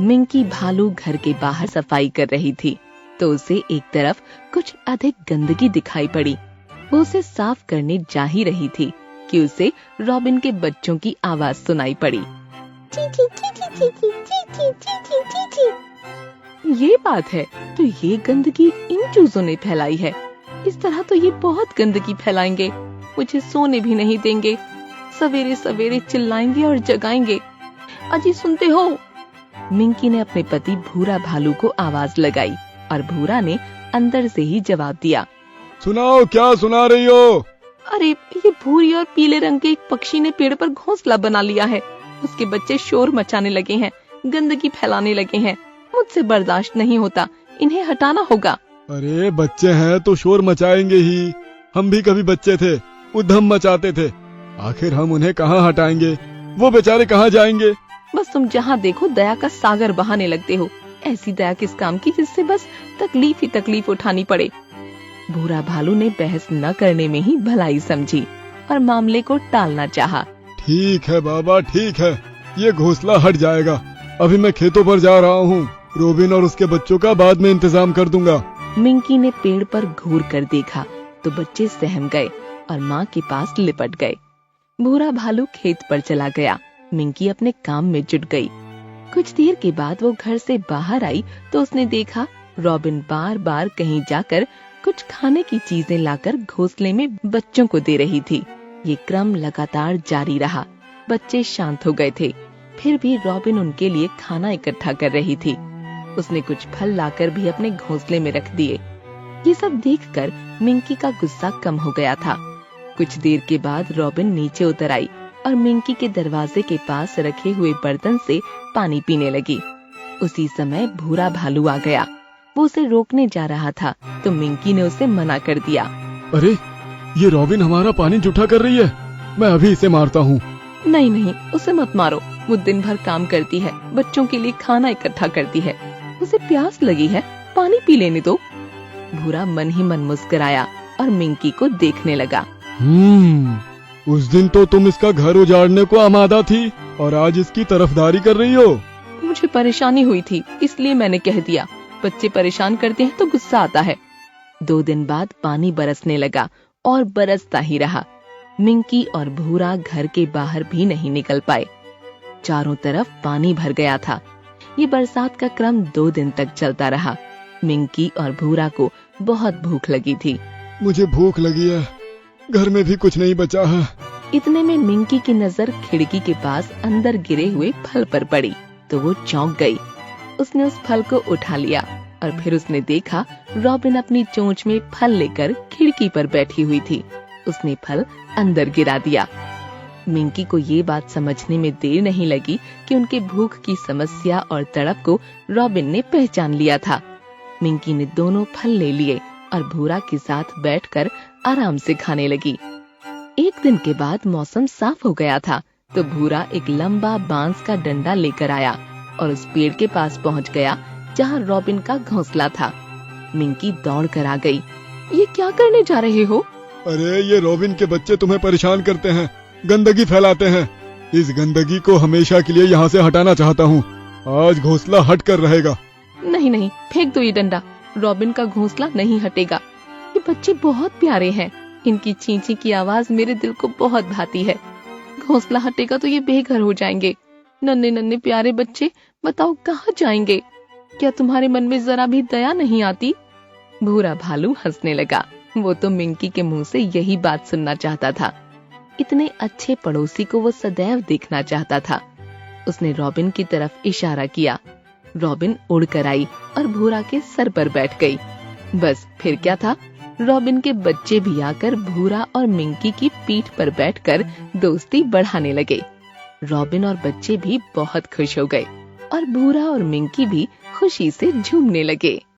मिंकी भालू घर के बाहर सफाई कर रही थी तो उसे एक तरफ कुछ अधिक गंदगी दिखाई पड़ी। वो उसे साफ करने जा ही रही थी कि उसे रॉबिन के बच्चों की आवाज सुनाई पड़ी। ये बात है तो ये गंदगी इन चूजों ने फैलाई है। इस तरह तो ये बहुत गंदगी फैलाएंगे, मुझे सोने भी नहीं देंगे, सवेरे सवेरे चिल्लाएंगे और जगाएंगे। अजी सुनते हो? मिंकी ने अपने पति भूरा भालू को आवाज लगाई और भूरा ने अंदर से ही जवाब दिया। सुनाओ, क्या सुना रही हो? अरे ये भूरी और पीले रंग के एक पक्षी ने पेड़ पर घोंसला बना लिया है। उसके बच्चे शोर मचाने लगे हैं, गंदगी फैलाने लगे हैं। मुझसे बर्दाश्त नहीं होता, इन्हें हटाना होगा। अरे बच्चे हैं तो शोर मचाएंगे ही। हम भी कभी बच्चे थे, उधम मचाते थे। आखिर हम उन्हें कहाँ हटाएंगे? वो बेचारे कहाँ जाएंगे? बस तुम जहाँ देखो दया का सागर बहाने लगते हो। ऐसी दया किस काम की जिससे बस तकलीफ ही तकलीफ उठानी पड़े। भूरा भालू ने बहस न करने में ही भलाई समझी और मामले को टालना चाहा। ठीक है बाबा, ठीक है, ये घोंसला हट जाएगा। अभी मैं खेतों पर जा रहा हूँ। रॉबिन और उसके बच्चों का बाद में इंतजाम कर दूंगा। मिंकी ने पेड़ पर घूर कर देखा तो बच्चे सहम गए और माँ के पास लिपट गए। भूरा भालू खेत पर चला गया। मिंकी अपने काम में जुट गई। कुछ देर के बाद वो घर से बाहर आई तो उसने देखा रॉबिन बार बार कहीं जाकर कुछ खाने की चीजें लाकर घोंसले में बच्चों को दे रही थी। ये क्रम लगातार जारी रहा। बच्चे शांत हो गए थे, फिर भी रॉबिन उनके लिए खाना इकट्ठा कर रही थी। उसने कुछ फल लाकर भी अपने घोंसले में रख दिए। ये सब देखकर मिंकी का गुस्सा कम हो गया था। कुछ देर के बाद रॉबिन नीचे उतर आई और मिंकी के दरवाजे के पास रखे हुए बर्तन से पानी पीने लगी। उसी समय भूरा भालू आ गया। वो उसे रोकने जा रहा था तो मिंकी ने उसे मना कर दिया। अरे ये रॉबिन हमारा पानी जूठा कर रही है, मैं अभी इसे मारता हूँ। नहीं नहीं, उसे मत मारो। वो दिन भर काम करती है, बच्चों के लिए खाना इकट्ठा करती है। उसे प्यास लगी है, पानी पी लेने दो। भूरा मन ही मन मुस्कुराया और मिंकी को देखने लगा। उस दिन तो तुम इसका घर उजाड़ने को आमादा थी और आज इसकी तरफदारी कर रही हो। मुझे परेशानी हुई थी इसलिए मैंने कह दिया। बच्चे परेशान करते हैं तो गुस्सा आता है। 2 दिन बाद पानी बरसने लगा और बरसता ही रहा। मिंकी और भूरा घर के बाहर भी नहीं निकल पाए। चारों तरफ पानी भर गया था। ये बरसात का क्रम 2 दिन तक चलता रहा। मिंकी और भूरा को बहुत भूख लगी थी। मुझे भूख लगी है, घर में भी कुछ नहीं बचा है। इतने में मिंकी की नजर खिड़की के पास अंदर गिरे हुए फल पर पड़ी तो वो चौंक गई। उसने उस फल को उठा लिया और फिर उसने देखा रॉबिन अपनी चोंच में फल लेकर खिड़की पर बैठी हुई थी। उसने फल अंदर गिरा दिया। मिंकी को ये बात समझने में देर नहीं लगी कि उनके भूख की समस्या और तड़प को रॉबिन ने पहचान लिया था। मिंकी ने दोनों फल ले लिए और भूरा के साथ बैठकर आराम से खाने लगी। एक दिन के बाद मौसम साफ हो गया था तो भूरा एक लंबा बांस का डंडा लेकर आया और उस पेड़ के पास पहुंच गया जहां रॉबिन का घोंसला था। मिंकी दौड़ कर आ गई। ये क्या करने जा रहे हो? अरे ये रॉबिन के बच्चे तुम्हें परेशान करते हैं, गंदगी फैलाते हैं। इस गंदगी को हमेशा के लिए यहाँ से हटाना चाहता हूँ। आज घोंसला हट कर रहेगा। नहीं नहीं, फेंक दो ये डंडा। रॉबिन का घोंसला नहीं हटेगा। ये बच्चे बहुत प्यारे हैं, इनकी चींची की आवाज मेरे दिल को बहुत भाती है। घोंसला हटेगा तो ये बेघर हो जाएंगे। नन्हे नन्हे प्यारे बच्चे, बताओ कहाँ जाएंगे? क्या तुम्हारे मन में जरा भी दया नहीं आती? भूरा भालू हंसने लगा। वो तो मिंकी के मुंह से यही बात सुनना चाहता था। इतने अच्छे पड़ोसी को वो सदैव देखना चाहता था। उसने रॉबिन की तरफ इशारा किया। रॉबिन उड़ कर आई और भूरा के सर पर बैठ गई। बस फिर क्या था, रॉबिन के बच्चे भी आकर भूरा और मिंकी की पीठ पर बैठकर दोस्ती बढ़ाने लगे। रॉबिन और बच्चे भी बहुत खुश हो गए और भूरा और मिंकी भी खुशी से झूमने लगे।